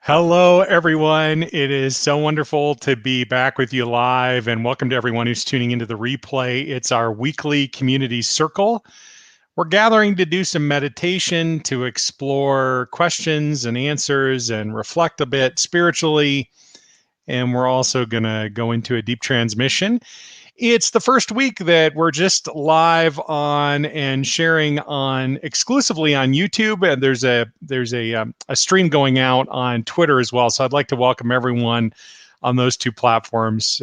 Hello, everyone. It is so wonderful to be back with you live, and welcome to everyone who's tuning into the replay. It's our weekly community circle. We're gathering to do some meditation, to explore questions and answers, and reflect a bit spiritually. And we're also going to go into a deep transmission. It's the first week that we're just live on and sharing on exclusively on YouTube, and there's a stream going out on Twitter as well. So I'd like to welcome everyone on those two platforms.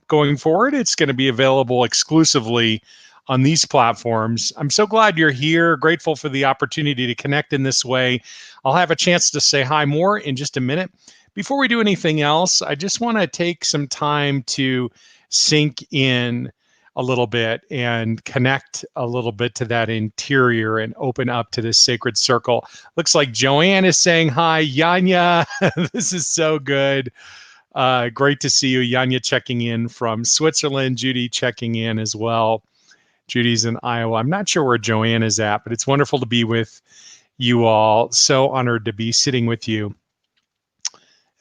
Going forward, it's going to be available exclusively on these platforms. I'm so glad you're here. Grateful for the opportunity to connect in this way. I'll have a chance to say hi more in just a minute. Before we do anything else, I just want to take some time to sink in a little bit and connect a little bit to that interior and open up to this sacred circle. Looks like Joanne is saying hi. Yanya, this is so good. Great to see you. Yanya checking in from Switzerland. Judy checking in as well. Judy's in Iowa. I'm not sure where Joanne is at, but it's wonderful to be with you all. So honored to be sitting with you.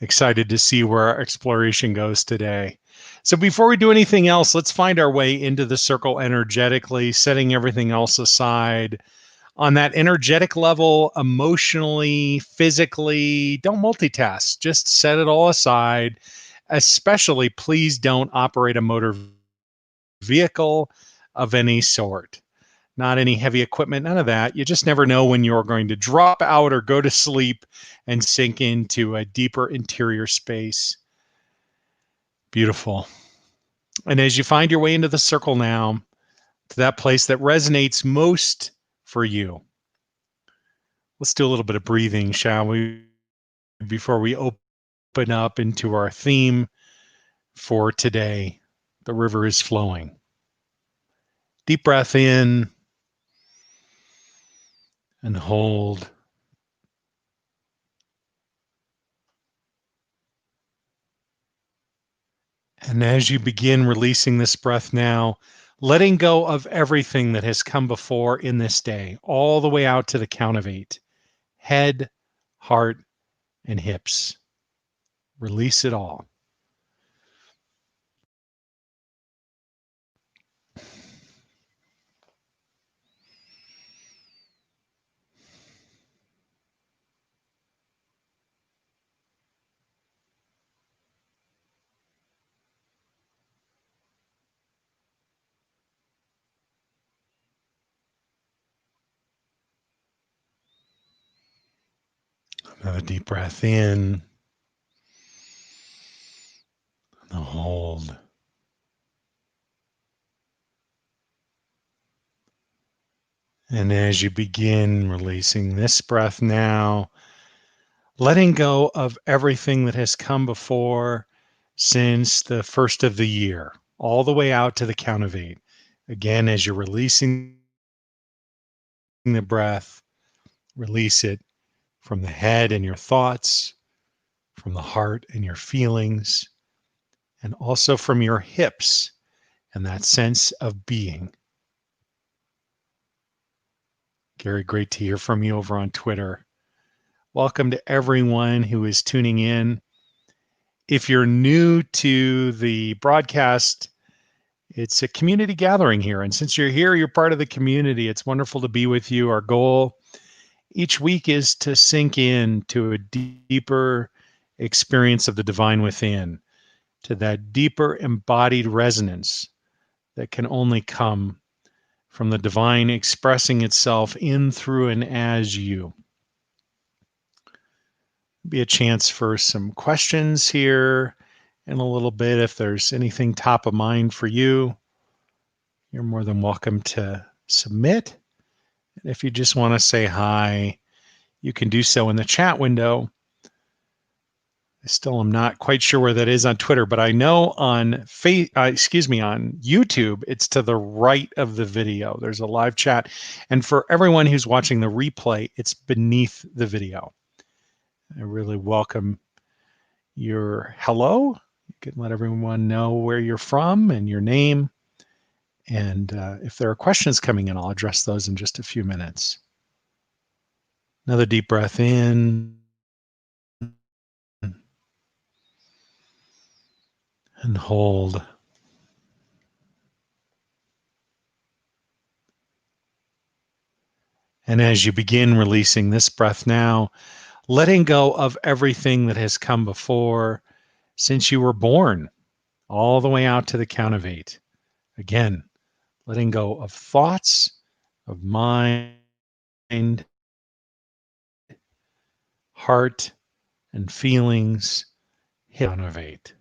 Excited to see where our exploration goes today. So before we do anything else, let's find our way into the circle energetically, setting everything else aside. On that energetic level, emotionally, physically, don't multitask. Just set it all aside. Especially, please don't operate a motor vehicle of any sort. Not any heavy equipment, none of that. You just never know when you're going to drop out or go to sleep and sink into a deeper interior space. Beautiful. And as you find your way into the circle now, to that place that resonates most for you, let's do a little bit of breathing, shall we? Before we open up into our theme for today, the river is flowing. Deep breath in and hold. And as you begin releasing this breath now, letting go of everything that has come before in this day, all the way out to the count of 8. Head, heart, and hips. Release it all. Another deep breath in. And hold. And as you begin releasing this breath now, letting go of everything that has come before since the first of the year, all the way out to the count of 8. Again, as you're releasing the breath, release it from the head and your thoughts, from the heart and your feelings, and also from your hips and that sense of being. Gary, great to hear from you over on Twitter. Welcome to everyone who is tuning in. If you're new to the broadcast, it's a community gathering here. And since you're here, you're part of the community. It's wonderful to be with you. Our goal each week is to sink in to a deeper experience of the divine within, to that deeper embodied resonance that can only come from the divine expressing itself in, through, and as you. Be a chance for some questions here in a little bit. If there's anything top of mind for you, you're more than welcome to submit. And if you just want to say hi, you can do so in the chat window. I still am not quite sure where that is on Twitter, but I know on on YouTube, it's to the right of the video. There's a live chat. And for everyone who's watching the replay, it's beneath the video. I really welcome your hello. You can let everyone know where you're from and your name. And if there are questions coming in, I'll address those in just a few minutes. Another deep breath in and hold. And as you begin releasing this breath now, letting go of everything that has come before since you were born, all the way out to the count of 8. Again, letting go of thoughts, of mind, heart, and feelings. Count of 8.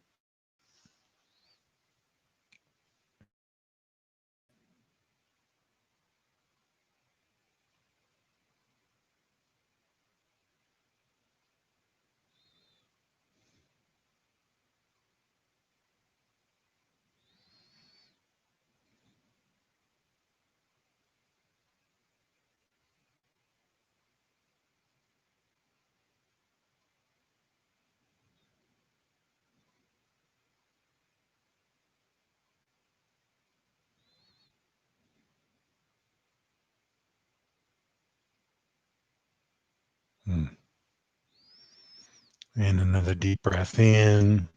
And another deep breath in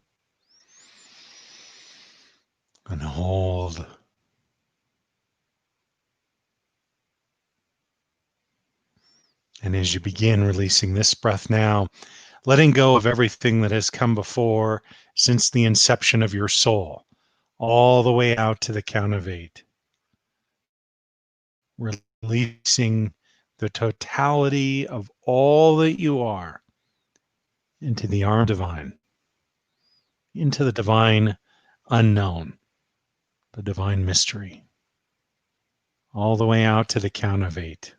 and hold. And as you begin releasing this breath now, letting go of everything that has come before since the inception of your soul, all the way out to the count of 8. Releasing the totality of all that you are into the arm divine, into the divine unknown, the divine mystery, all the way out to the count of 8.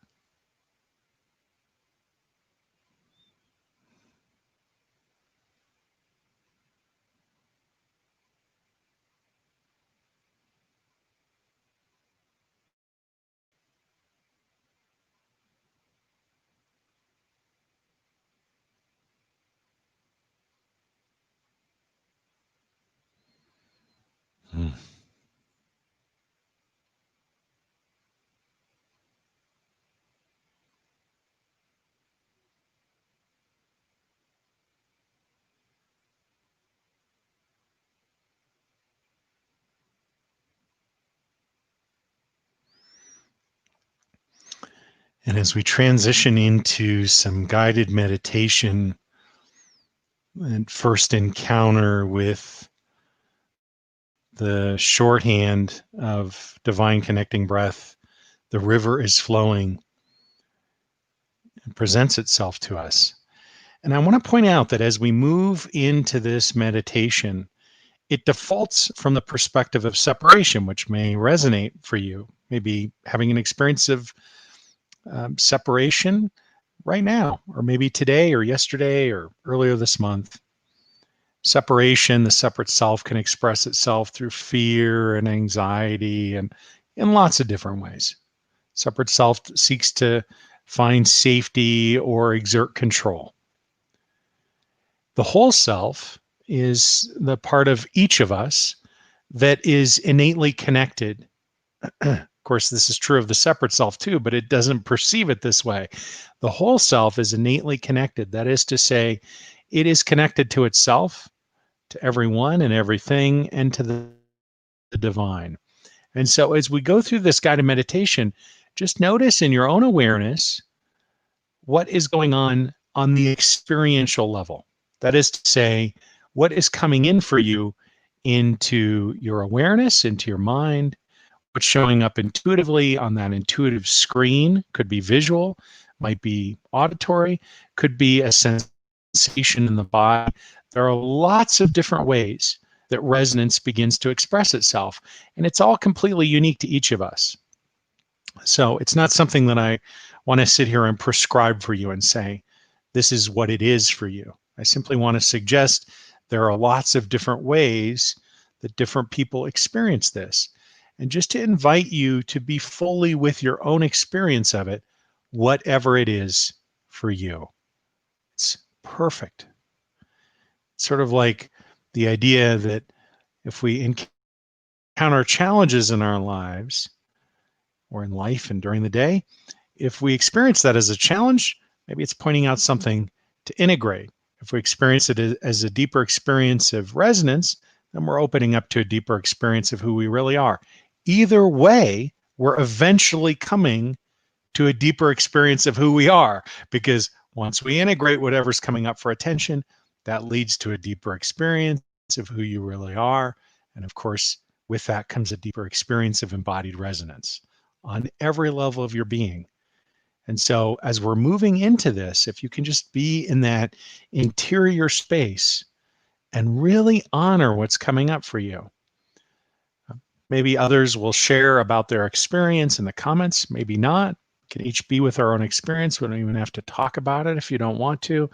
Hmm. And as we transition into some guided meditation and first encounter with the shorthand of divine connecting breath, the river is flowing and presents itself to us. And I want to point out that as we move into this meditation, it defaults from the perspective of separation, which may resonate for you. Maybe having an experience of separation right now, or maybe today, or yesterday, or earlier this month. Separation, the separate self, can express itself through fear and anxiety and in lots of different ways. Separate self seeks to find safety or exert control. The whole self is the part of each of us that is innately connected. Of course, this is true of the separate self too, but it doesn't perceive it this way. The whole self is innately connected. That is to say, it is connected to itself, to everyone and everything, and to the divine. And so as we go through this guided meditation, just notice in your own awareness what is going on the experiential level. That is to say, what is coming in for you into your awareness, into your mind, what's showing up intuitively on that intuitive screen. Could be visual, might be auditory, could be a sensation in the body. There are lots of different ways that resonance begins to express itself, and it's all completely unique to each of us. So it's not something that I want to sit here and prescribe for you and say, this is what it is for you. I simply want to suggest there are lots of different ways that different people experience this. And just to invite you to be fully with your own experience of it, whatever it is for you. It's perfect. It's sort of like the idea that if we encounter challenges in our lives or in life and during the day, if we experience that as a challenge, maybe it's pointing out something to integrate. If we experience it as a deeper experience of resonance, then we're opening up to a deeper experience of who we really are. Either way, we're eventually coming to a deeper experience of who we are, because once we integrate whatever's coming up for attention, that leads to a deeper experience of who you really are. And of course, with that comes a deeper experience of embodied resonance on every level of your being. And so, as we're moving into this, if you can just be in that interior space and really honor what's coming up for you. Maybe others will share about their experience in the comments, maybe not. We can each be with our own experience. We don't even have to talk about it if you don't want to.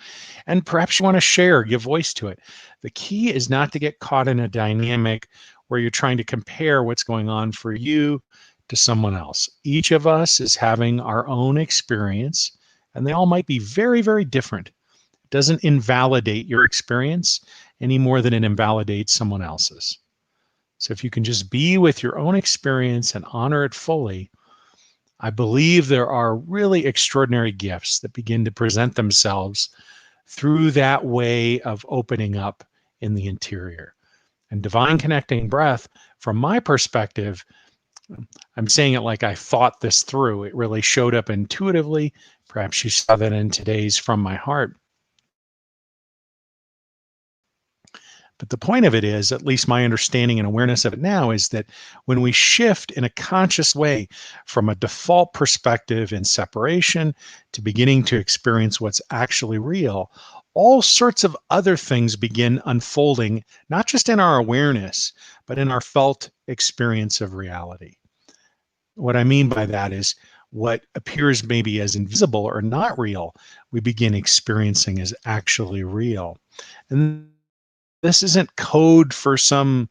And perhaps you want to share, give voice to it. The key is not to get caught in a dynamic where you're trying to compare what's going on for you to someone else. Each of us is having our own experience, and they all might be very, very different. It doesn't invalidate your experience any more than it invalidates someone else's. So if you can just be with your own experience and honor it fully, I believe there are really extraordinary gifts that begin to present themselves through that way of opening up in the interior. And divine connecting breath, from my perspective, I'm saying it like I thought this through. It really showed up intuitively. Perhaps you saw that in today's From My Heart. But the point of it is, at least my understanding and awareness of it now, is that when we shift in a conscious way from a default perspective in separation to beginning to experience what's actually real, all sorts of other things begin unfolding, not just in our awareness, but in our felt experience of reality. What I mean by that is what appears maybe as invisible or not real, we begin experiencing as actually real. And this isn't code for some,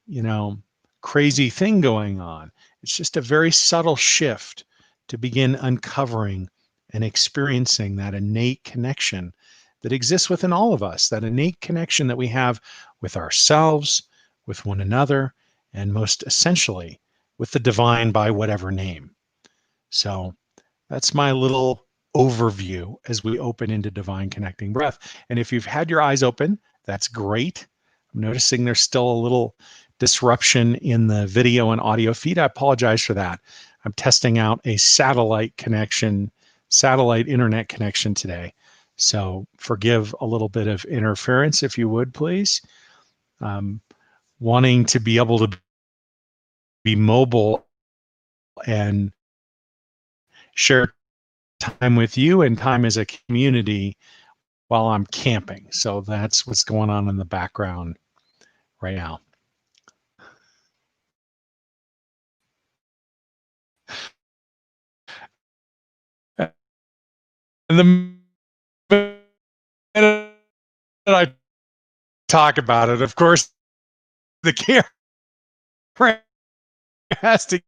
you know, crazy thing going on. It's just a very subtle shift to begin uncovering and experiencing that innate connection that exists within all of us, that innate connection that we have with ourselves, with one another, and most essentially with the divine by whatever name. So that's my little overview as we open into divine connecting breath. And if you've had your eyes open, that's great. I'm noticing there's still a little disruption in the video and audio feed. I apologize for that. I'm testing out a satellite connection, satellite internet connection today. So forgive a little bit of interference if you would, please. Wanting to be able to be mobile and share time with you and time as a community while I'm camping. So that's what's going on in the background right now. And the minute I talk about it, of course, the camera has to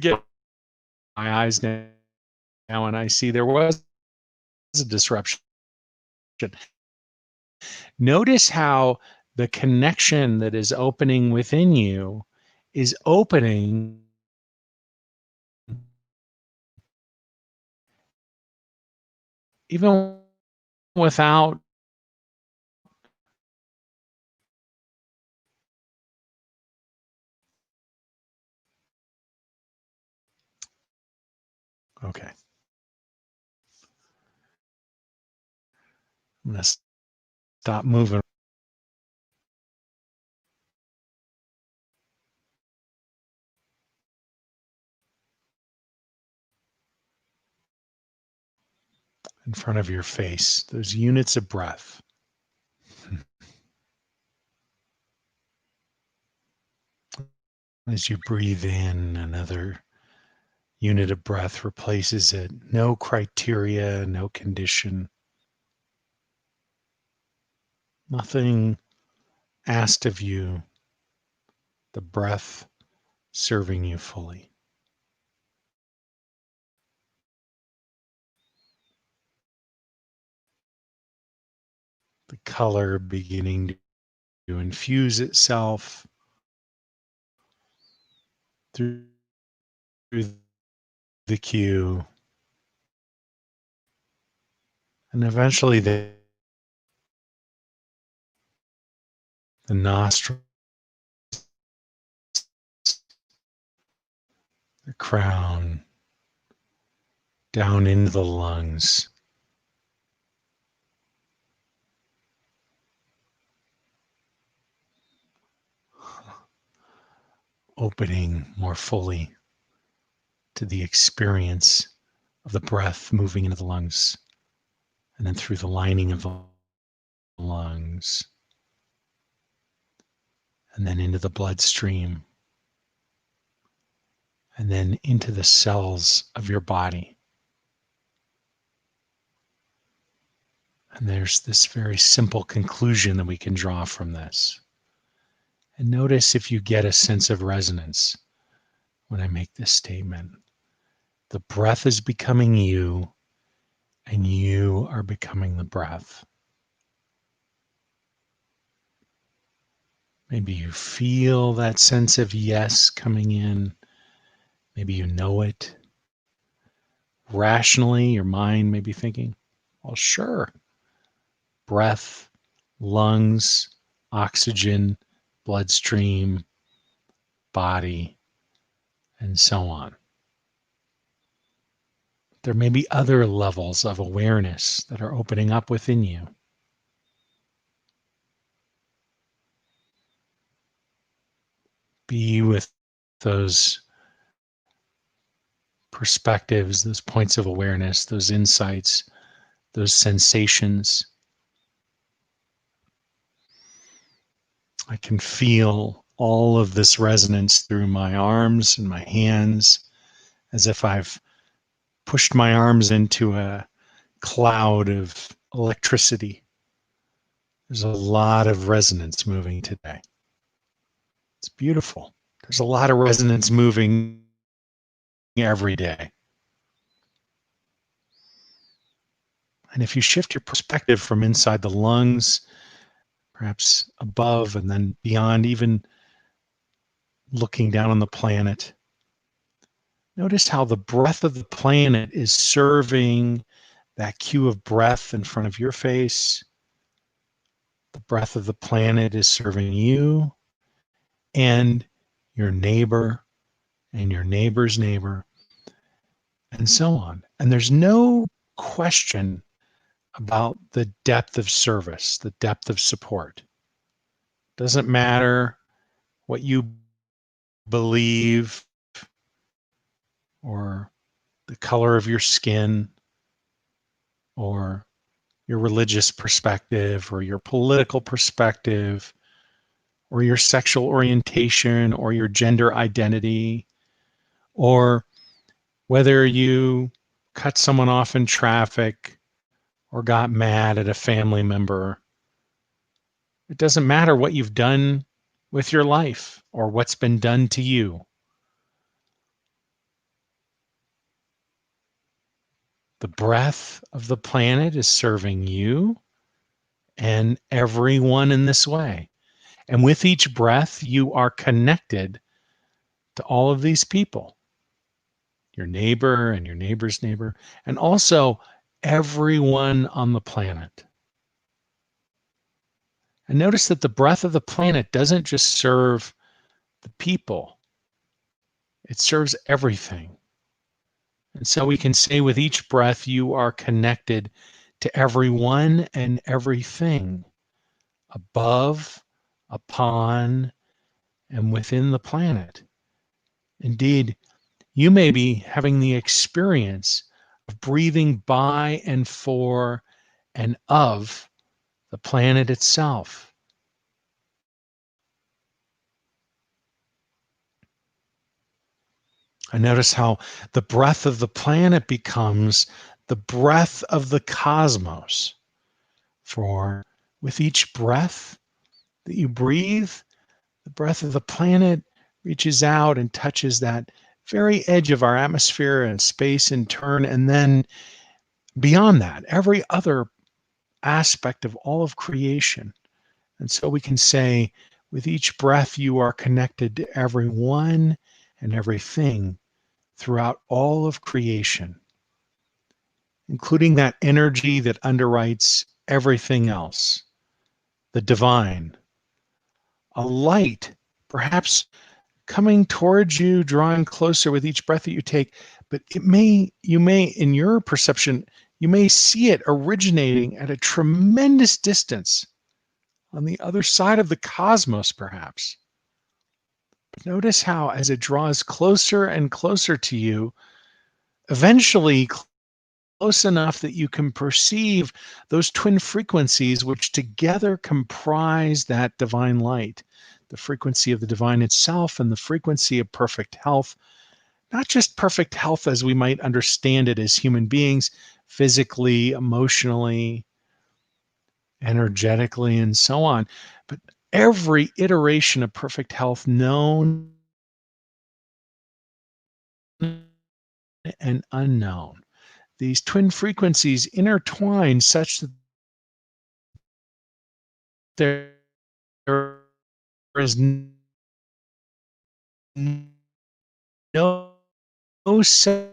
get my eyes now, and I see there was a disruption. Notice how the connection that is opening within you is opening even without. Okay. I'm going to stop moving in front of your face, those units of breath. As you breathe in, another unit of breath replaces it. No criteria, no condition, nothing asked of you. The breath serving you fully. The color beginning to infuse itself through the cue, and eventually the nostrils the crown, down into the lungs. Opening more fully to the experience of the breath moving into the lungs and then through the lining of the lungs and then into the bloodstream and then into the cells of your body. And there's this very simple conclusion that we can draw from this. And notice if you get a sense of resonance when I make this statement. The breath is becoming you, and you are becoming the breath. Maybe you feel that sense of yes coming in. Maybe you know it. Rationally, your mind may be thinking, well, sure. Breath, lungs, oxygen, bloodstream, body, and so on. There may be other levels of awareness that are opening up within you. Be with those perspectives, those points of awareness, those insights, those sensations. I can feel all of this resonance through my arms and my hands, as if I've pushed my arms into a cloud of electricity. There's a lot of resonance moving today. It's beautiful. There's a lot of resonance moving every day. And if you shift your perspective from inside the lungs, perhaps above and then beyond, even looking down on the planet, notice how the breath of the planet is serving that cue of breath in front of your face. The breath of the planet is serving you and your neighbor and your neighbor's neighbor, and so on. And there's no question about the depth of service, the depth of support. Doesn't matter what you believe or the color of your skin or your religious perspective or your political perspective or your sexual orientation or your gender identity, or whether you cut someone off in traffic or got mad at a family member. It doesn't matter what you've done with your life or what's been done to you. The breath of the planet is serving you and everyone in this way. And with each breath, you are connected to all of these people, your neighbor and your neighbor's neighbor, and also everyone on the planet. And notice that the breath of the planet doesn't just serve the people, it serves everything. And so we can say with each breath, you are connected to everyone and everything above, upon, and within the planet. Indeed, you may be having the experience of breathing by and for and of the planet itself. I notice how the breath of the planet becomes the breath of the cosmos. For with each breath that you breathe, the breath of the planet reaches out and touches that very edge of our atmosphere and space in turn. And then beyond that, every other aspect of all of creation. And so we can say, with each breath, you are connected to everyone and everything throughout all of creation, including that energy that underwrites everything else, the divine, a light, perhaps coming towards you, drawing closer with each breath that you take. But you may, in your perception, you may see it originating at a tremendous distance on the other side of the cosmos, perhaps. But notice how, as it draws closer and closer to you, eventually close enough that you can perceive those twin frequencies which together comprise that divine light, the frequency of the divine itself and the frequency of perfect health. Not just perfect health as we might understand it as human beings, physically, emotionally, energetically, and so on, but every iteration of perfect health known and unknown. These twin frequencies intertwine such that there is no separation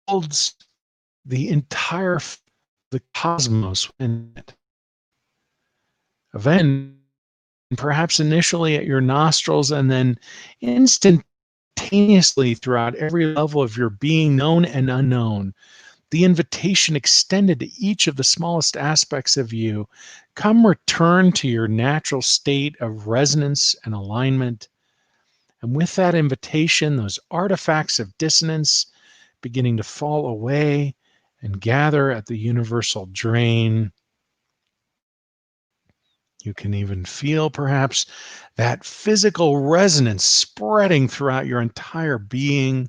holds the entire the cosmos in it. Event, perhaps initially at your nostrils and then instantaneously throughout every level of your being, known and unknown. The invitation extended to each of the smallest aspects of you. Come return to your natural state of resonance and alignment. And with that invitation, those artifacts of dissonance beginning to fall away and gather at the universal drain. You can even feel perhaps that physical resonance spreading throughout your entire being.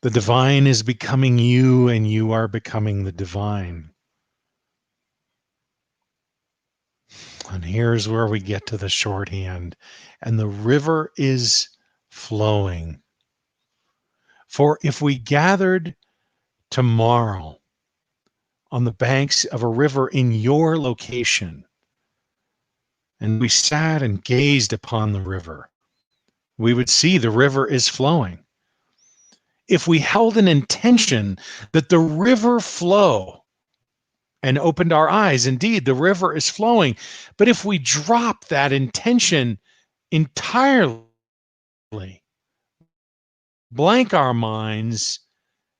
The divine is becoming you, and you are becoming the divine. And here's where we get to the shorthand. And the river is flowing. For if we gathered tomorrow on the banks of a river in your location, and we sat and gazed upon the river, we would see the river is flowing. If we held an intention that the river flow and opened our eyes, indeed, the river is flowing. But if we drop that intention entirely, blank our minds,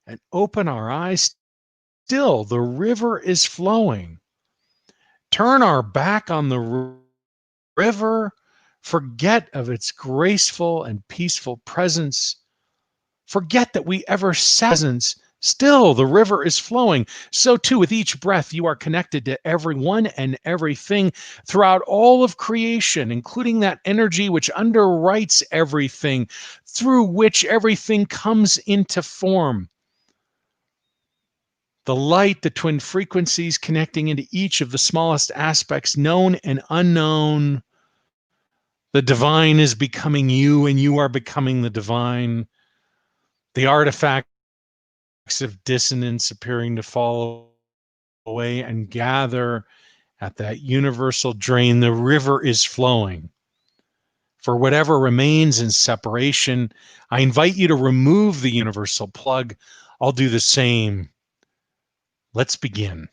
and open our eyes, still the river is flowing. Turn our back on the river, forget of its graceful and peaceful presence, forget that we ever presence. Still, the river is flowing. So too, with each breath, you are connected to everyone and everything throughout all of creation, including that energy which underwrites everything, through which everything comes into form. The light, the twin frequencies connecting into each of the smallest aspects, known and unknown. The divine is becoming you, and you are becoming the divine. The artifacts of dissonance appearing to fall away and gather at that universal drain. The river is flowing. For whatever remains in separation, I invite you to remove the universal plug. I'll do the same. Let's begin.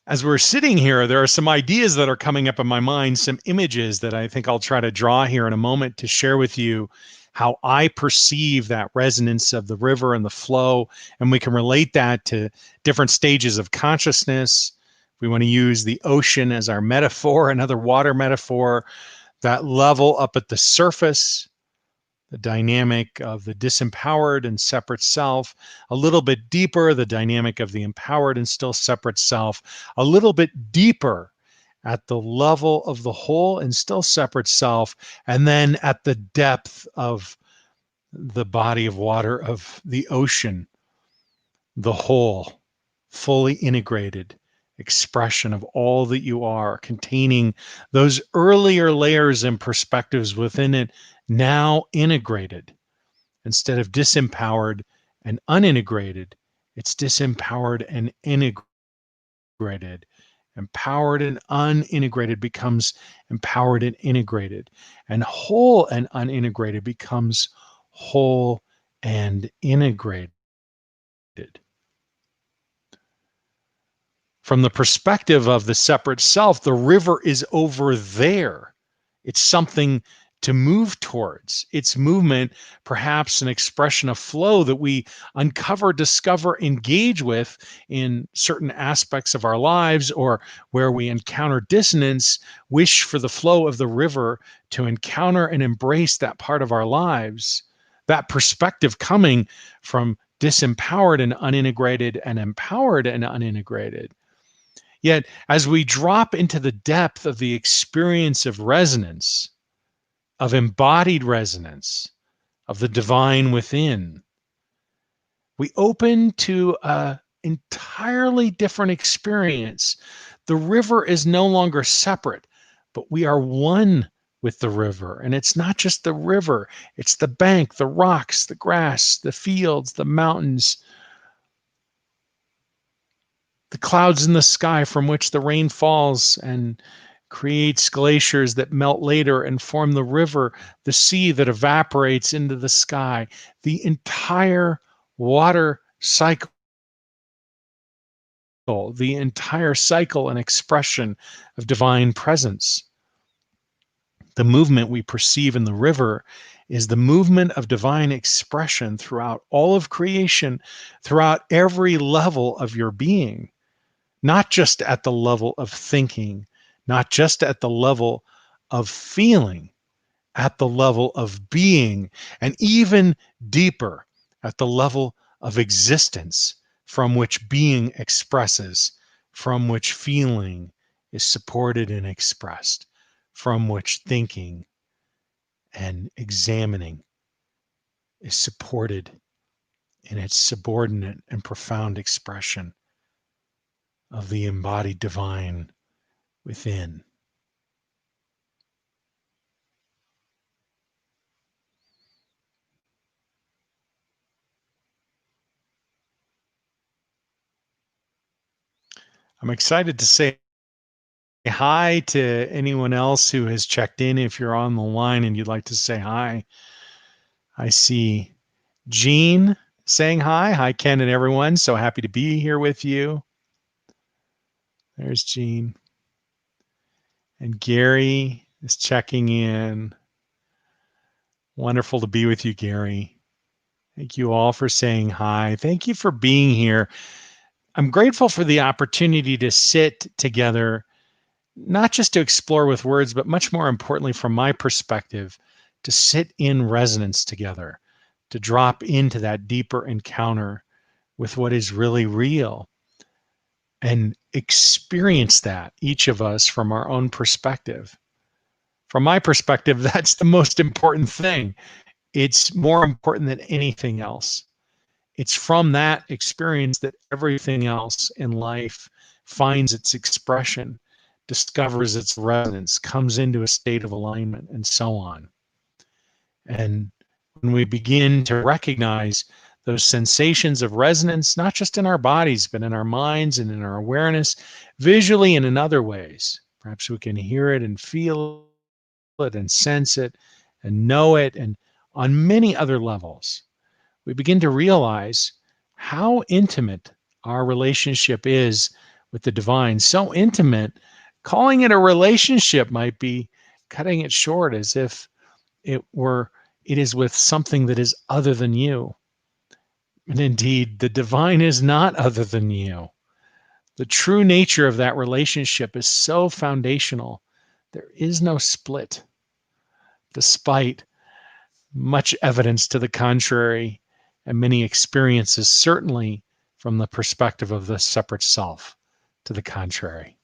As we're sitting here, there are some ideas that are coming up in my mind, some images that I think I'll try to draw here in a moment to share with you how I perceive that resonance of the river and the flow. And we can relate that to different stages of consciousness. We want to use the ocean as our metaphor, another water metaphor, that level up at the surface, the dynamic of the disempowered and separate self, a little bit deeper, the dynamic of the empowered and still separate self, a little bit deeper at the level of the whole and still separate self, and then at the depth of the body of water of the ocean, the whole, fully integrated expression of all that you are, containing those earlier layers and perspectives within it, now integrated. Instead of disempowered and unintegrated, it's disempowered and integrated. Empowered and unintegrated becomes empowered and integrated. And whole and unintegrated becomes whole and integrated. From the perspective of the separate self, the river is over there. It's something to move towards. Its movement, perhaps an expression of flow that we uncover, discover, engage with in certain aspects of our lives, or where we encounter dissonance, wish for the flow of the river to encounter and embrace that part of our lives. That perspective coming from disempowered and unintegrated and empowered and unintegrated. Yet, as we drop into the depth of the experience of resonance, of embodied resonance, of the divine within, we open to an entirely different experience. The river is no longer separate, but we are one with the river. And it's not just the river, it's the bank, the rocks, the grass, the fields, the mountains, the clouds in the sky from which the rain falls and creates glaciers that melt later and form the river, the sea that evaporates into the sky, the entire water cycle, the entire cycle and expression of divine presence. The movement we perceive in the river is the movement of divine expression throughout all of creation, throughout every level of your being. Not just at the level of thinking, not just at the level of feeling, at the level of being, and even deeper at the level of existence from which being expresses, from which feeling is supported and expressed, from which thinking and examining is supported in its subordinate and profound expression of the embodied divine within. I'm excited to say hi to anyone else who has checked in. If you're on the line and you'd like to say hi, I see Jean saying hi. Hi, Ken and everyone. So happy to be here with you. There's Jean. And Gary is checking in. Wonderful to be with you, Gary. Thank you all for saying hi. Thank you for being here. I'm grateful for the opportunity to sit together, not just to explore with words, but much more importantly, from my perspective, to sit in resonance together, to drop into that deeper encounter with what is really real and experience that, each of us, from our own perspective. From my perspective, that's the most important thing. It's more important than anything else. It's from that experience that everything else in life finds its expression, discovers its resonance, comes into a state of alignment, and so on. And when we begin to recognize those sensations of resonance, not just in our bodies, but in our minds and in our awareness, visually and in other ways, perhaps we can hear it and feel it and sense it and know it, and on many other levels, we begin to realize how intimate our relationship is with the divine. So intimate, calling it a relationship might be cutting it short, as if it is with something that is other than you. And indeed, the divine is not other than you. The true nature of that relationship is so foundational. There is no split, despite much evidence to the contrary and many experiences, certainly from the perspective of the separate self, to the contrary.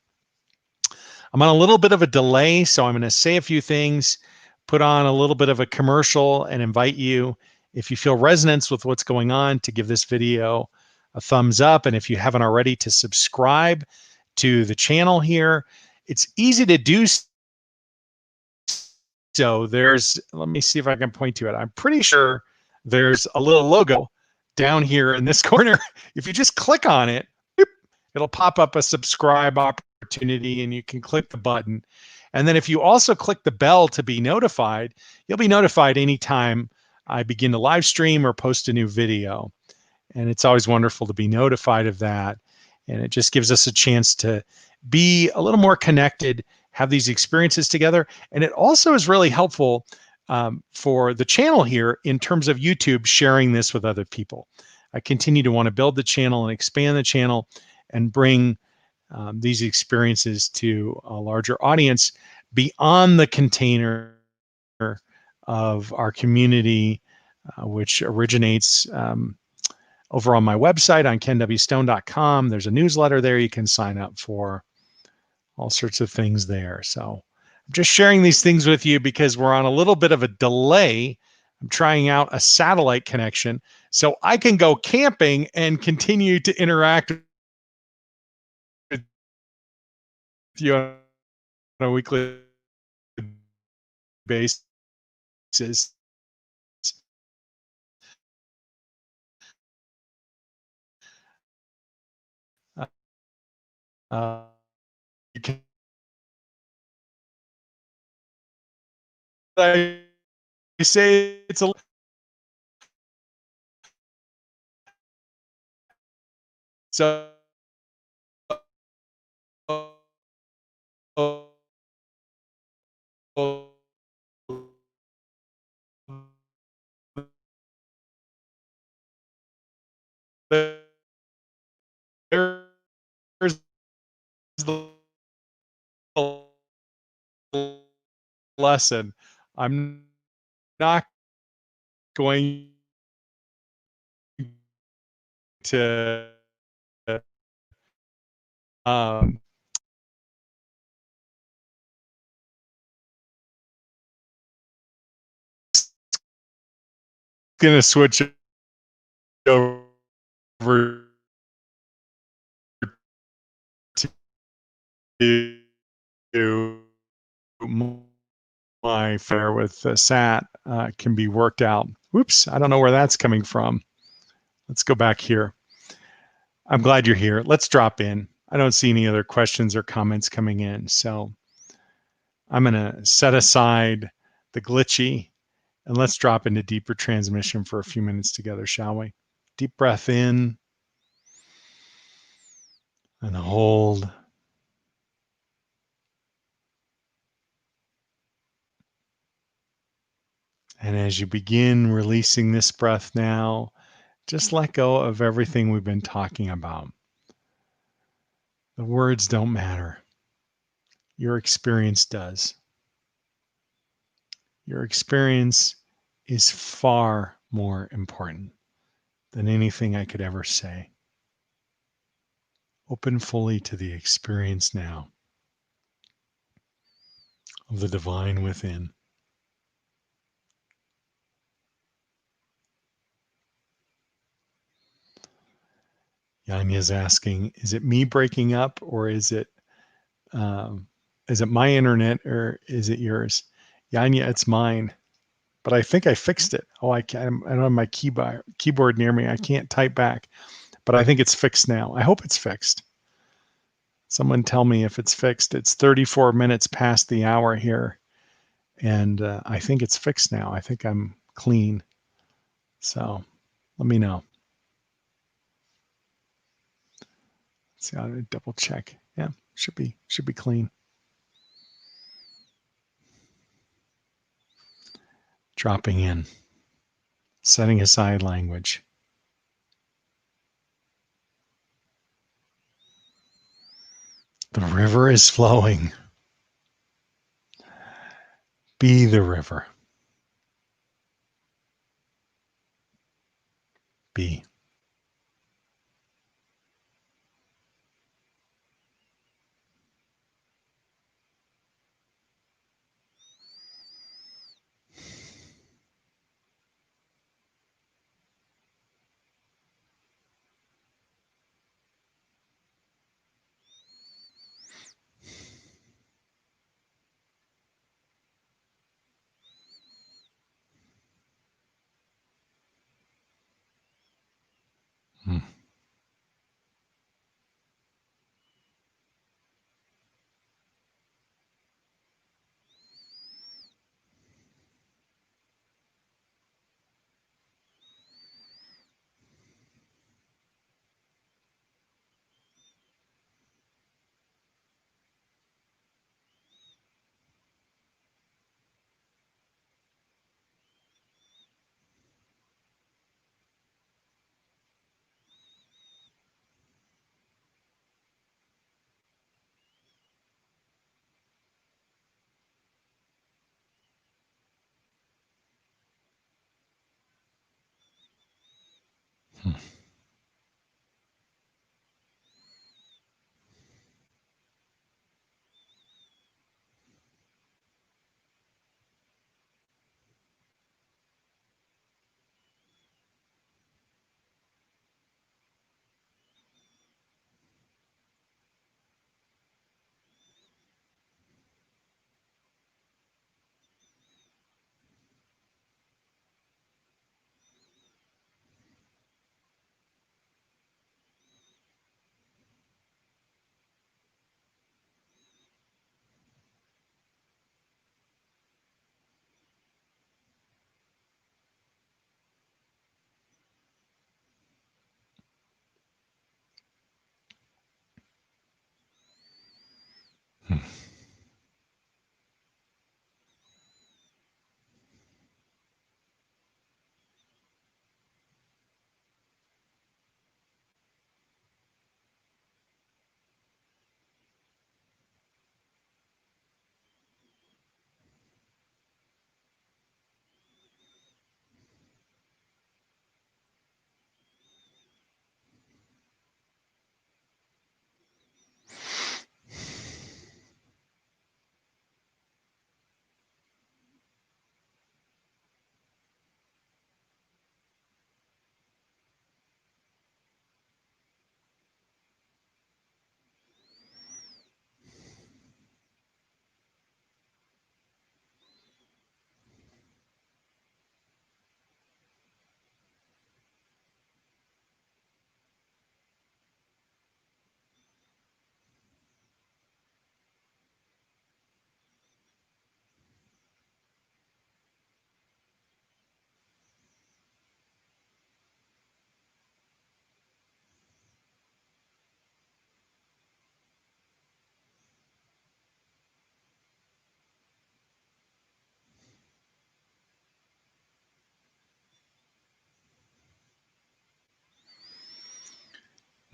I'm on a little bit of a delay, so I'm going to say a few things, put on a little bit of a commercial, and invite you, if you feel resonance with what's going on, to give this video a thumbs up. And if you haven't already, to subscribe to the channel here, it's easy to do so. Let me see if I can point to it. I'm pretty sure there's a little logo down here in this corner. If you just click on it, it'll pop up a subscribe opportunity and you can click the button. And then if you also click the bell to be notified, you'll be notified anytime I begin to live stream or post a new video. And it's always wonderful to be notified of that. And it just gives us a chance to be a little more connected, have these experiences together. And it also is really helpful for the channel here in terms of YouTube sharing this with other people. I continue to want to build the channel and expand the channel and bring these experiences to a larger audience beyond the container of our community, which originates over on my website on kenwstone.com. There's a newsletter there you can sign up for, all sorts of things there. So I'm just sharing these things with you because we're on a little bit of a delay. I'm trying out a satellite connection so I can go camping and continue to interact with you on a weekly basis. Uh, you can, I say it's a so there's the lesson. I'm not going to um, going to switch over to my affair with the SAT can be worked out. Whoops, I don't know where that's coming from. Let's go back here. I'm glad you're here. Let's drop in. I don't see any other questions or comments coming in. So I'm going to set aside the glitchy and let's drop into deeper transmission for a few minutes together, shall we? Deep breath in and hold. And as you begin releasing this breath now, just let go of everything we've been talking about. The words don't matter. Your experience does. Your experience is far more important than anything I could ever say. Open fully to the experience now of the divine within. Yanya's asking, is it me breaking up or um, is it my internet or is it yours? Yanya, it's mine, but I think I fixed it. Oh, I don't have my keyboard near me. I can't type back, but I think it's fixed now. I hope it's fixed. Someone tell me if it's fixed. It's 34 minutes past the hour here, and I think it's fixed now. I think I'm clean. So let me know. See, I'll double check. Yeah, should be clean. Dropping in, setting aside language. The river is flowing. Be the river. Be.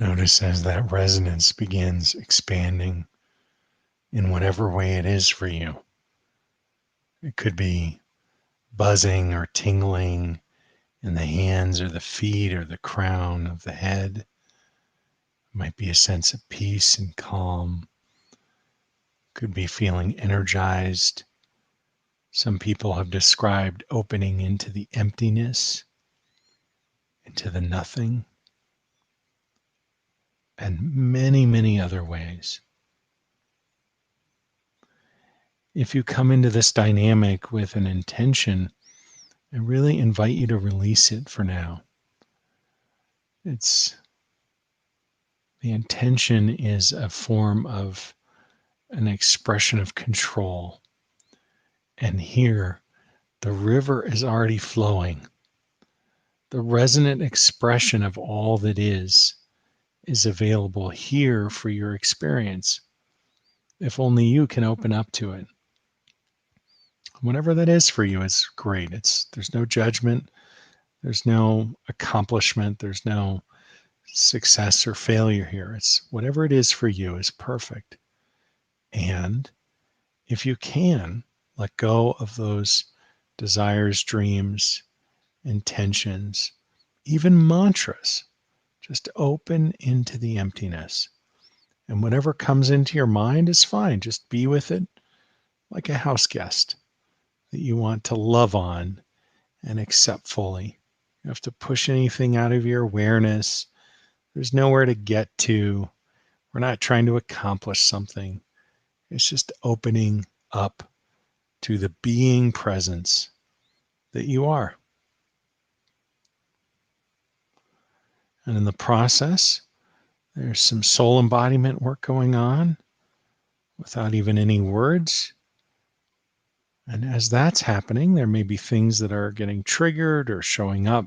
Notice as that resonance begins expanding in whatever way it is for you. It could be buzzing or tingling in the hands or the feet or the crown of the head. It might be a sense of peace and calm. Could be feeling energized. Some people have described opening into the emptiness, into the nothing, and many, many other ways. If you come into this dynamic with an intention, I really invite you to release it for now. It's the intention is a form of an expression of control. And here, the river is already flowing. The resonant expression of all that is available here for your experience. If only you can open up to it. Whatever that is for you is great. There's no judgment, there's no accomplishment, there's no success or failure here. It's whatever it is for you is perfect. And if you can, let go of those desires, dreams, intentions, even mantras. Just open into the emptiness. And whatever comes into your mind is fine. Just be with it like a house guest that you want to love on and accept fully. You don't have to push anything out of your awareness. There's nowhere to get to. We're not trying to accomplish something. It's just opening up to the being presence that you are. And in the process, there's some soul embodiment work going on without even any words. And as that's happening, there may be things that are getting triggered or showing up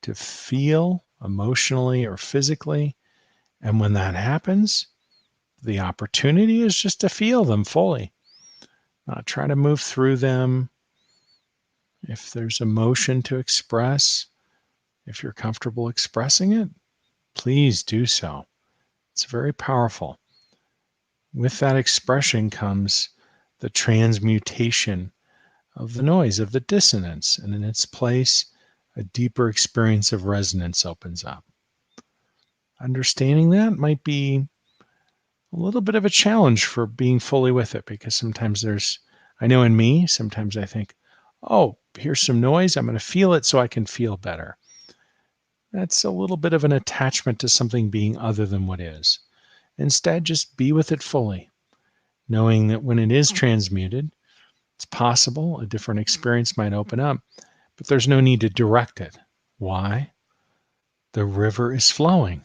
to feel emotionally or physically. And when that happens, the opportunity is just to feel them fully, not try to move through them. If there's emotion to express, if you're comfortable expressing it, please do so. It's very powerful. With that expression comes the transmutation of the noise, of the dissonance, and in its place, a deeper experience of resonance opens up. Understanding that might be a little bit of a challenge for being fully with it, because sometimes I know in me, sometimes I think, oh, here's some noise, I'm going to feel it so I can feel better. That's a little bit of an attachment to something being other than what is. Instead, just be with it fully, knowing that when it is transmuted, it's possible a different experience might open up, but there's no need to direct it. Why? The river is flowing.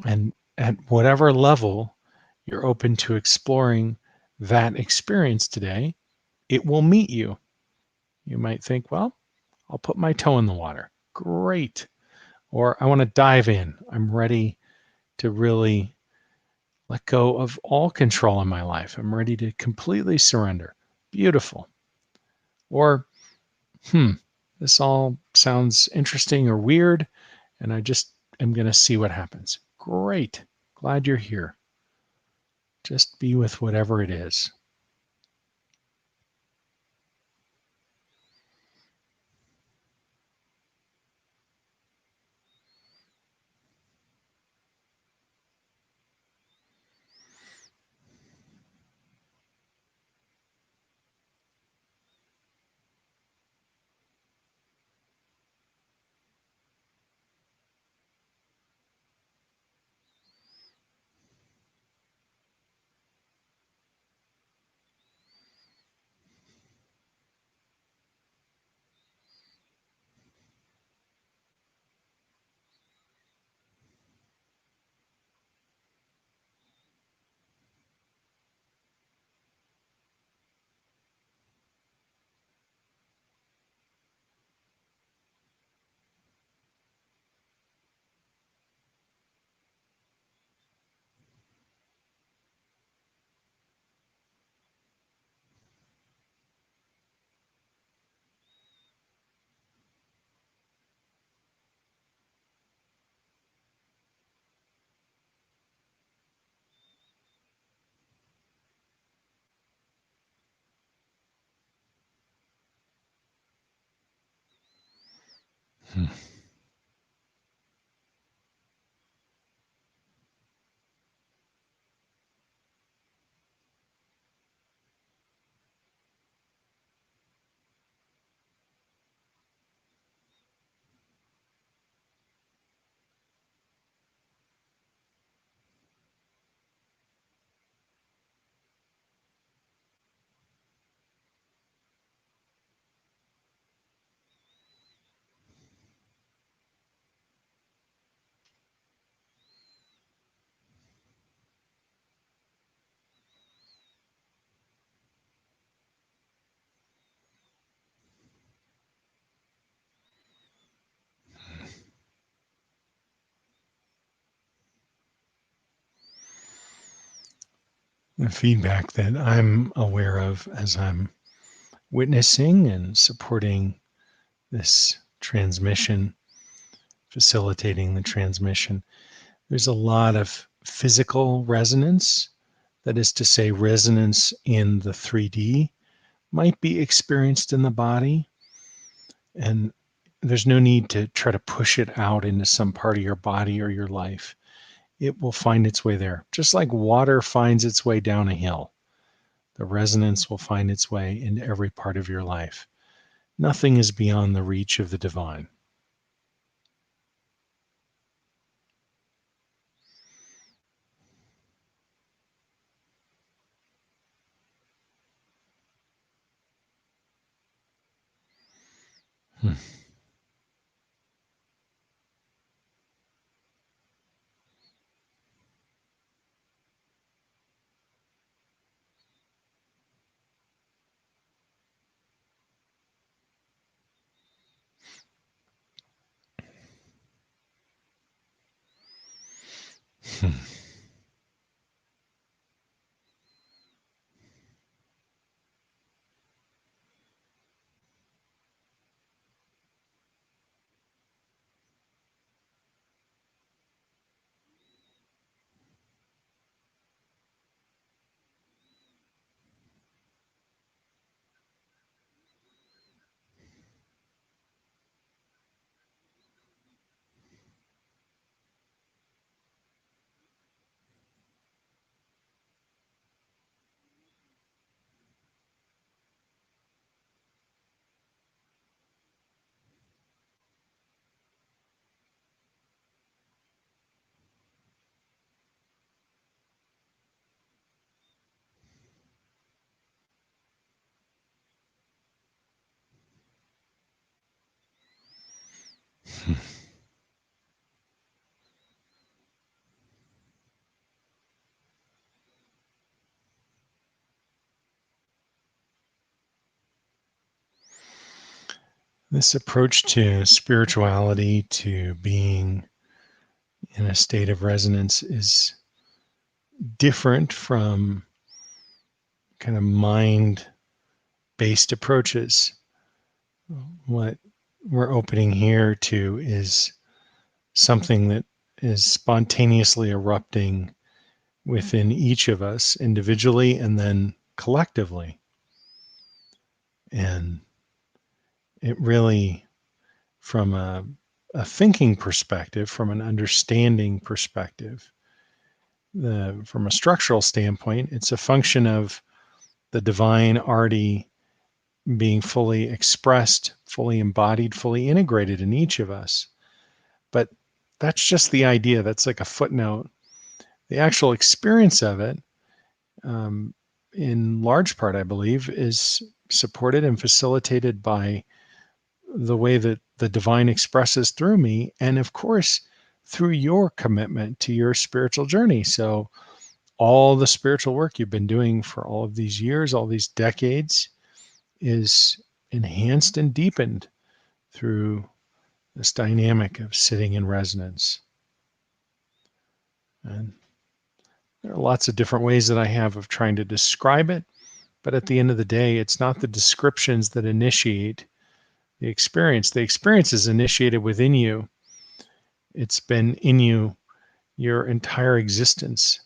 And at whatever level you're open to exploring that experience today, it will meet you. You might think, well, I'll put my toe in the water. Great. Or I want to dive in. I'm ready to really let go of all control in my life. I'm ready to completely surrender. Beautiful. Or, this all sounds interesting or weird, and I just am going to see what happens. Great. Glad you're here. Just be with whatever it is. Hmm. The feedback that I'm aware of as I'm witnessing and supporting this transmission, facilitating the transmission, there's a lot of physical resonance. That is to say, resonance in the 3D might be experienced in the body. And there's no need to try to push it out into some part of your body or your life. It will find its way there. Just like water finds its way down a hill, the resonance will find its way into every part of your life. Nothing is beyond the reach of the divine. Hmm. Hmm. Hmm. This approach to spirituality, to being in a state of resonance, is different from kind of mind based approaches. What we're opening here to is something that is spontaneously erupting within each of us individually and then collectively. And it really, from a thinking perspective, from an understanding perspective, from a structural standpoint, it's a function of the divine already being fully expressed, fully embodied, fully integrated in each of us. But that's just the idea. That's like a footnote. The actual experience of it, um, in large part, I believe, is supported and facilitated by the way that the divine expresses through me. And of course, through your commitment to your spiritual journey. So, all the spiritual work you've been doing for all of these years, all these decades, is enhanced and deepened through this dynamic of sitting in resonance. And there are lots of different ways that I have of trying to describe it. But at the end of the day, it's not the descriptions that initiate the experience. The experience is initiated within you. It's been in you your entire existence.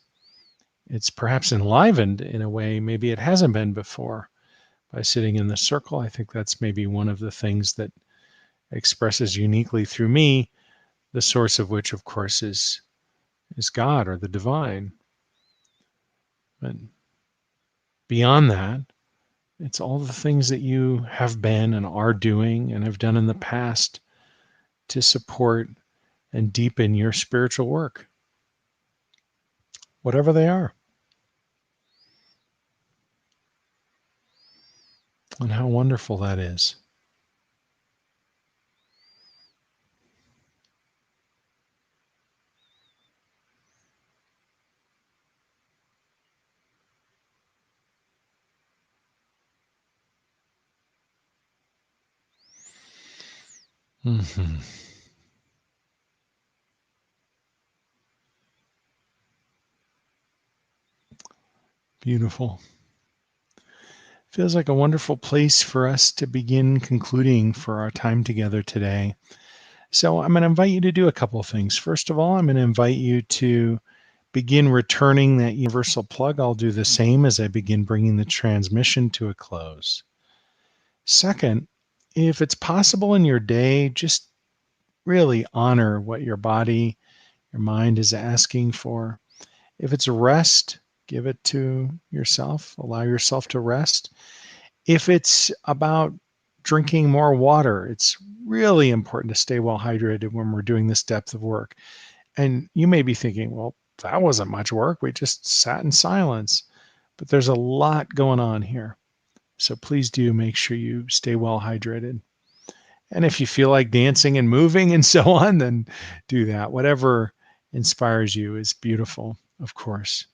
It's perhaps enlivened in a way maybe it hasn't been before by sitting in the circle. I think that's maybe one of the things that expresses uniquely through me, the source of which, of course, is God or the divine. But beyond that, it's all the things that you have been and are doing and have done in the past to support and deepen your spiritual work, whatever they are. And how wonderful that is. Mm-hmm. Beautiful. Feels like a wonderful place for us to begin concluding for our time together today. So I'm going to invite you to do a couple of things. First of all, I'm going to invite you to begin returning that universal plug. I'll do the same as I begin bringing the transmission to a close. Second, if it's possible in your day, just really honor what your body, your mind is asking for. If it's rest, give it to yourself. Allow yourself to rest. If it's about drinking more water, it's really important to stay well hydrated when we're doing this depth of work. And you may be thinking, well, that wasn't much work. We just sat in silence. But there's a lot going on here. So please do make sure you stay well hydrated. And if you feel like dancing and moving and so on, then do that. Whatever inspires you is beautiful, of course.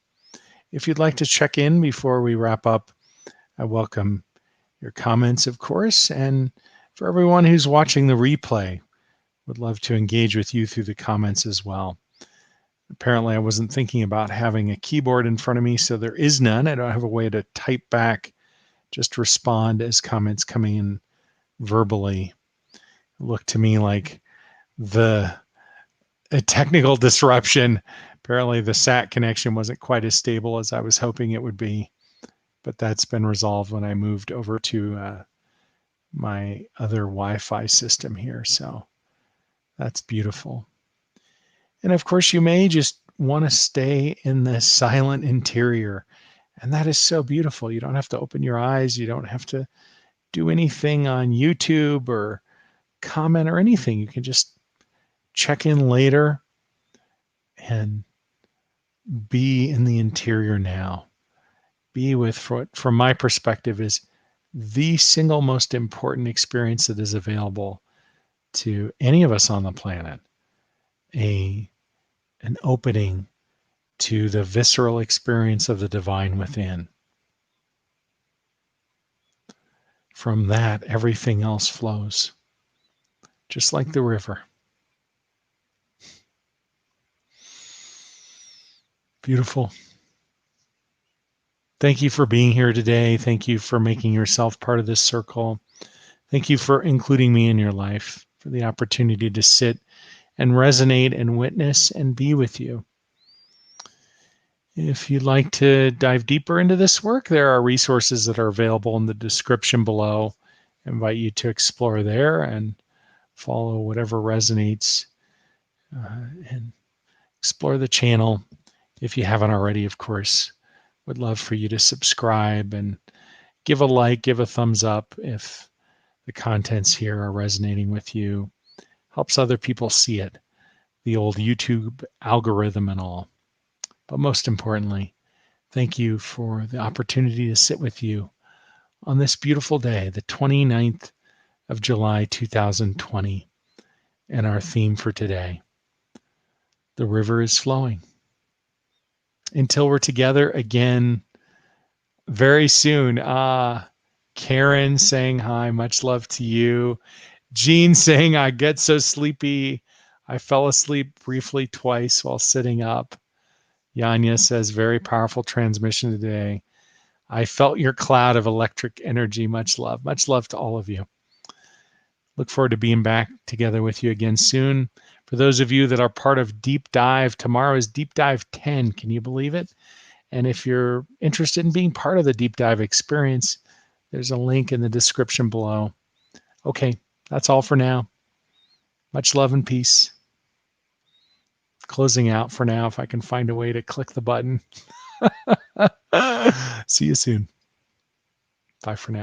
If you'd like to check in before we wrap up, I welcome your comments, of course. And for everyone who's watching the replay, would love to engage with you through the comments as well. Apparently, I wasn't thinking about having a keyboard in front of me, so there is none. I don't have a way to type back, just respond as comments coming in verbally. Look to me like a technical disruption. Apparently, the SAT connection wasn't quite as stable as I was hoping it would be, but that's been resolved when I moved over to my other Wi-Fi system here. So that's beautiful. And of course, you may just want to stay in the silent interior. And that is so beautiful. You don't have to open your eyes. You don't have to do anything on YouTube or comment or anything. You can just check in later and be in the interior now. Be with what, from my perspective, is the single most important experience that is available to any of us on the planet. An opening to the visceral experience of the divine within. From that, everything else flows, just like the river. Beautiful. Thank you for being here today. Thank you for making yourself part of this circle. Thank you for including me in your life, for the opportunity to sit and resonate and witness and be with you. If you'd like to dive deeper into this work, there are resources that are available in the description below. I invite you to explore there and follow whatever resonates and explore the channel. If you haven't already, of course, would love for you to subscribe and give a like, give a thumbs up if the contents here are resonating with you. Helps other people see it, the old YouTube algorithm and all. But most importantly, thank you for the opportunity to sit with you on this beautiful day, the 29th of July, 2020, and our theme for today, the river is flowing. Until we're together again very soon. Karen saying hi, much love to you. Jean saying, I get so sleepy. I fell asleep briefly twice while sitting up. Yanya says, very powerful transmission today. I felt your cloud of electric energy. Much love. Much love to all of you. Look forward to being back together with you again soon. For those of you that are part of Deep Dive, tomorrow is Deep Dive 10. Can you believe it? And if you're interested in being part of the Deep Dive experience, there's a link in the description below. Okay, that's all for now. Much love and peace. Closing out for now, if I can find a way to click the button. See you soon. Bye for now.